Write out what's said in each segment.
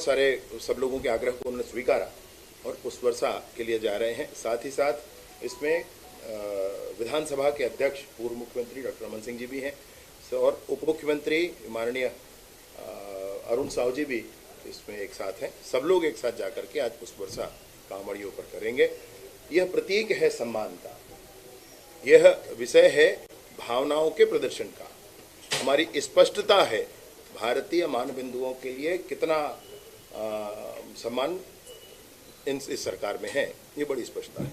सारे सब लोगों के आग्रह को उन्होंने स्वीकारा और पुष्प वर्षा के लिए जा रहे हैं। साथ ही साथ इसमें विधानसभा के अध्यक्ष पूर्व मुख्यमंत्री डॉक्टर रमन सिंह जी भी हैं और उप मुख्यमंत्री माननीय अरुण साहू जी भी इसमें एक साथ हैं। सब लोग एक साथ जाकर के आज पुष्प वर्षा कांवड़ियों पर करेंगे। यह प्रतीक है सम्मान का, यह विषय है भावनाओं के प्रदर्शन का। हमारी स्पष्टता है भारतीय मान बिंदुओं के लिए कितना सम्मान इस सरकार में है, ये बड़ी स्पष्टता है।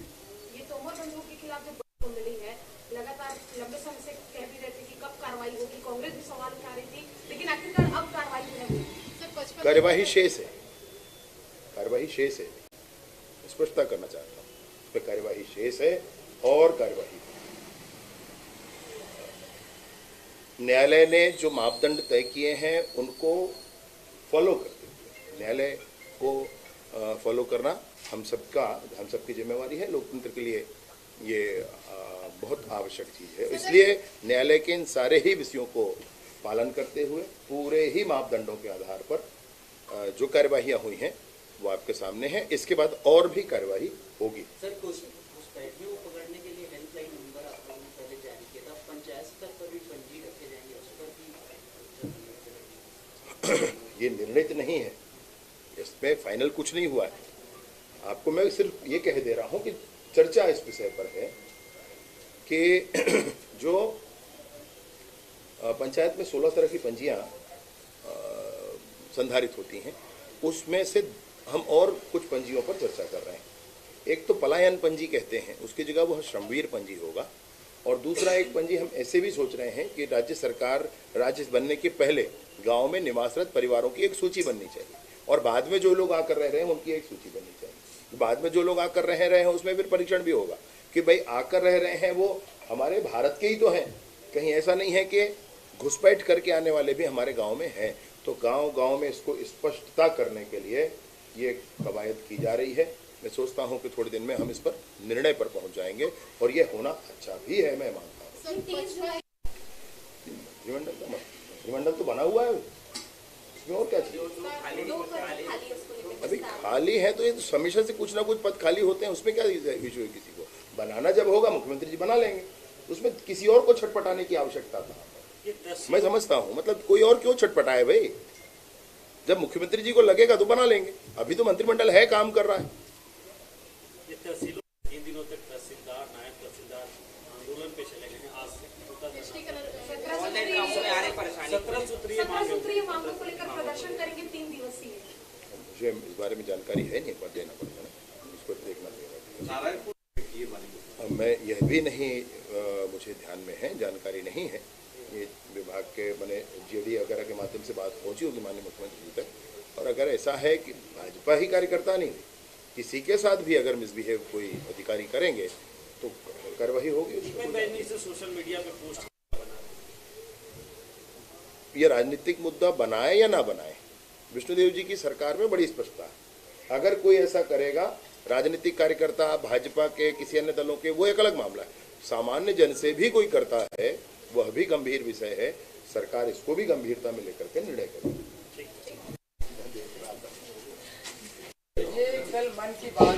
ये तोमर बंधुओं के खिलाफ जो कुंडली है, लगातार लंबे समय से कह भी रहे थे कि कब कार्रवाई होगी। कांग्रेस भी सवाल उठा रही थी, लेकिन आखिरकार अब कार्रवाई होगी। कार्यवाही शेष है, कार्यवाही शेष है, स्पष्टता करना चाहता हूँ। इस पर कार्यवाही शेष है और कार्यवाही न्यायालय ने जो मापदंड तय किए हैं उनको फॉलो करते हुए, न्यायालय को फॉलो करना हम सबकी जिम्मेवारी है। लोकतंत्र के लिए ये बहुत आवश्यक चीज़ है। इसलिए न्यायालय के इन सारे ही विषयों को पालन करते हुए पूरे ही मापदंडों के आधार पर जो कार्यवाहियाँ हुई हैं वो आपके सामने है। इसके बाद और भी कार्यवाही होगी। सर, घुसपैठियों को पकड़ने के लिए हेल्पलाइन नंबर आप लोगों ने पहले जारी किया था, पंचायत स्तर पर भी पंजी रखे जाएंगे, उस पर भी ये निर्णित नहीं है, इसमें फाइनल कुछ नहीं हुआ है। आपको मैं सिर्फ ये कह दे रहा हूँ कि चर्चा इस विषय पर है कि जो पंचायत में 16 तरह की पंजियाँ संधारित होती हैं, उसमें से हम और कुछ पंजियों पर चर्चा कर रहे हैं। एक तो पलायन पंजी कहते हैं, उसकी जगह वो श्रमवीर पंजी होगा। और दूसरा एक पंजी हम ऐसे भी सोच रहे हैं कि राज्य सरकार राज्य बनने के पहले गांव में निवासरत परिवारों की एक सूची बननी चाहिए और बाद में जो लोग आकर रह रहे हैं उनकी एक सूची बननी चाहिए। बाद में जो लोग आकर रह रहे हैं उसमें फिर परीक्षण भी होगा कि भाई आकर रह रहे हैं वो हमारे भारत के ही तो हैं, कहीं ऐसा नहीं है कि घुसपैठ करके आने वाले भी हमारे गाँव में हैं। तो गाँव में इसको स्पष्टता करने के लिए ये कवायद की जा रही है। मैं सोचता हूं कि थोड़े दिन में हम इस पर निर्णय पर पहुंच जाएंगे और ये होना अच्छा भी है, मैं मानता हूं। मंत्रिमंडल तो बना हुआ है, इसमें और क्या चाहिए? अभी खाली है तो ये तो हमेशा से कुछ ना कुछ पद खाली होते हैं, उसमें क्या इशू है? किसी को बनाना जब होगा मुख्यमंत्री जी बना लेंगे, उसमें किसी और को छटपटाने की आवश्यकता था। मैं समझता हूँ, मतलब कोई और क्यों छटपटाए भाई? जब मुख्यमंत्री जी को लगेगा तो बना लेंगे। अभी तो मंत्रिमंडल है, काम कर रहा है। तहसीलों 3 दिनों तक तहसीलदार नायब तहसीलदार आंदोलन पे चले गए हैं। आज से 17 सूत्रीय मांगों को लेकर प्रदर्शन करेंगे 3 दिवसीय। मुझे इस बारे में जानकारी है नहीं, पर देना पड़ेगा ना, इसको देखना पड़ेगा। मैं यह भी नहीं मुझे ध्यान में है, जानकारी नहीं है। ये विभाग के मैंने जेडी वगैरह के माध्यम से बात पहुंची होगी माननीय मुख्यमंत्री जी तक। और अगर ऐसा है कि भाजपा ही कार्यकर्ता नहीं, किसी के साथ भी अगर मिसबिहेव कोई अधिकारी करेंगे तो कार्रवाई होगी। सोशल मीडिया पे पोस्ट ये राजनीतिक मुद्दा बनाए या ना बनाए, विष्णुदेव जी की सरकार में बड़ी स्पष्टता है। अगर कोई ऐसा करेगा, राजनीतिक कार्यकर्ता भाजपा के किसी अन्य दलों के, वो एक अलग मामला है। सामान्य जन से भी कोई करता है, वह भी गंभीर विषय है। सरकार इसको भी गंभीरता में लेकर के निर्णय करेगी। मन की बात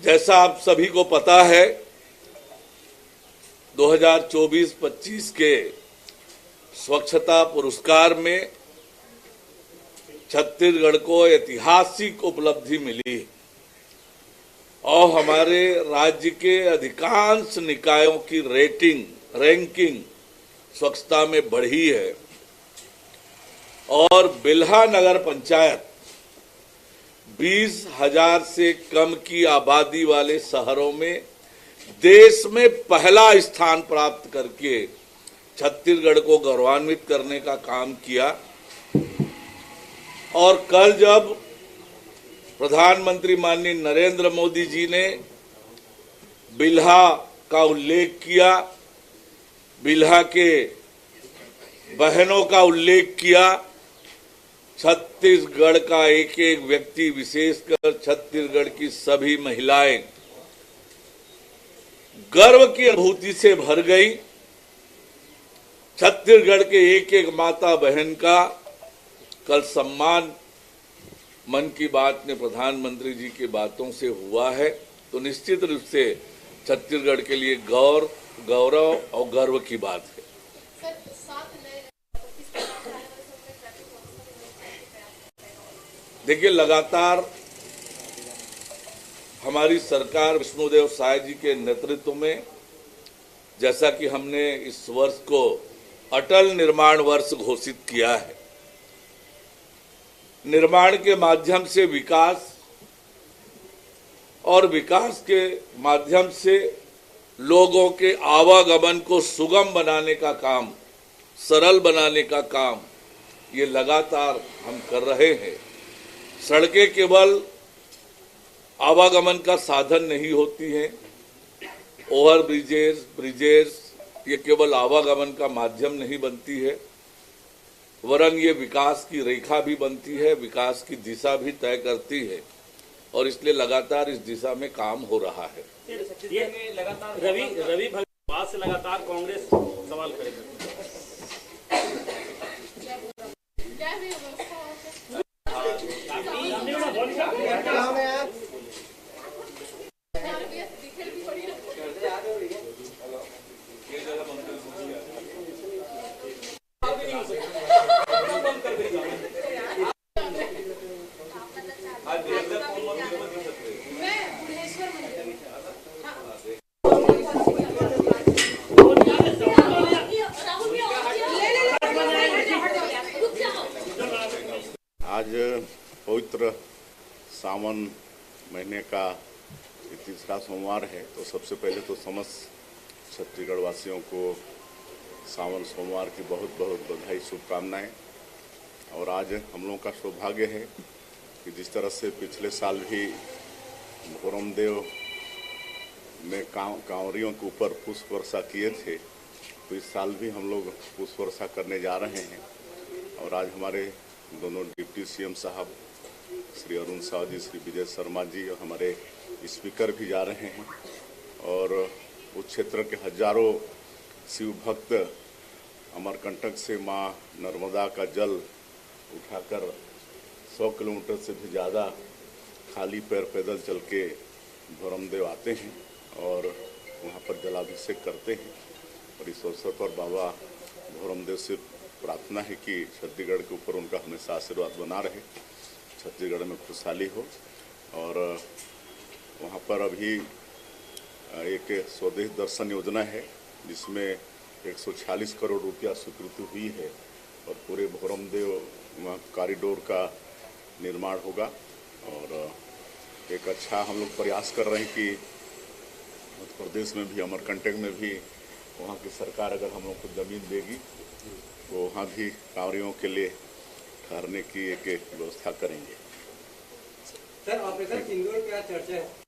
जैसा आप सभी को पता है, 2024-25 के स्वच्छता पुरस्कार में छत्तीसगढ़ को ऐतिहासिक उपलब्धि मिली और हमारे राज्य के अधिकांश निकायों की रैंकिंग स्वच्छता में बढ़ी है। और बिल्हा नगर पंचायत 20,000 से कम की आबादी वाले शहरों में देश में पहला स्थान प्राप्त करके छत्तीसगढ़ को गौरवान्वित करने का काम किया। और कल जब प्रधानमंत्री माननीय नरेंद्र मोदी जी ने बिल्हा का उल्लेख किया, बिल्हा के बहनों का उल्लेख किया, छत्तीसगढ़ का एक एक व्यक्ति, विशेषकर छत्तीसगढ़ की सभी महिलाएं गर्व की अनुभूति से भर गई छत्तीसगढ़ के एक एक माता बहन का कल सम्मान मन की बात में प्रधानमंत्री जी की बातों से हुआ है, तो निश्चित रूप से छत्तीसगढ़ के लिए गौरव और गर्व की बात है। सर, 7 नए 25 प्रकार आने वाले समय में ट्रैफिक व्यवस्था देखिए, लगातार हमारी सरकार विष्णुदेव साय जी के नेतृत्व में, जैसा कि हमने इस वर्ष को अटल निर्माण वर्ष घोषित किया है, निर्माण के माध्यम से विकास और विकास के माध्यम से लोगों के आवागमन को सुगम बनाने का काम, सरल बनाने का काम ये लगातार हम कर रहे हैं। सड़कें केवल आवागमन का साधन नहीं होती हैं, ओवर ब्रिजेस ये केवल आवागमन का माध्यम नहीं बनती है, वरन ये विकास की रेखा भी बनती है, विकास की दिशा भी तय करती है, और इसलिए लगातार इस दिशा में काम हो रहा है। ये रवि बात से लगातार कांग्रेस सवाल करेगी। क्या है व्यवस्था दिखे भी बड़ी आज पवित्र सावन महीने का तीसरा सोमवार है, तो सबसे पहले तो समस्त छत्तीसगढ़ वासियों को सावन सोमवार की बहुत बहुत बधाई, शुभकामनाएं। और आज हम लोगों का सौभाग्य है कि जिस तरह से पिछले साल भी भोरमदेव में कांवरियों के ऊपर पुष्प वर्षा किए थे, तो इस साल भी हम लोग पुष्प वर्षा करने जा रहे हैं। और आज हमारे दोनों डिप्टी सीएम साहब श्री अरुण साव जी, श्री विजय शर्मा जी और हमारे स्पीकर भी जा रहे हैं। और उस क्षेत्र के हजारों शिव भक्त अमरकंटक से मां नर्मदा का जल उठाकर 100 किलोमीटर से भी ज़्यादा खाली पैर पैदल चल के भोरमदेव आते हैं और वहाँ पर जलाभिषेक करते हैं। और इस अवसर पर बाबा भोरमदेव से प्रार्थना है कि छत्तीसगढ़ के ऊपर उनका हमेशा आशीर्वाद बना रहे, छत्तीसगढ़ में खुशहाली हो। और वहाँ पर अभी एक स्वदेश दर्शन योजना है जिसमें 146 करोड़ रुपया स्वीकृति हुई है और पूरे भोरमदेव वहाँ कॉरिडोर का निर्माण होगा। और एक अच्छा हम लोग प्रयास कर रहे हैं कि मध्य प्रदेश में भी, अमरकंटक में भी वहाँ की सरकार अगर हम लोग को ज़मीन देगी तो वहाँ भी कांवरियों के लिए ठहरने की एक व्यवस्था करेंगे। सर, ऑपरेशन सिंदूर क्या चर्चा है?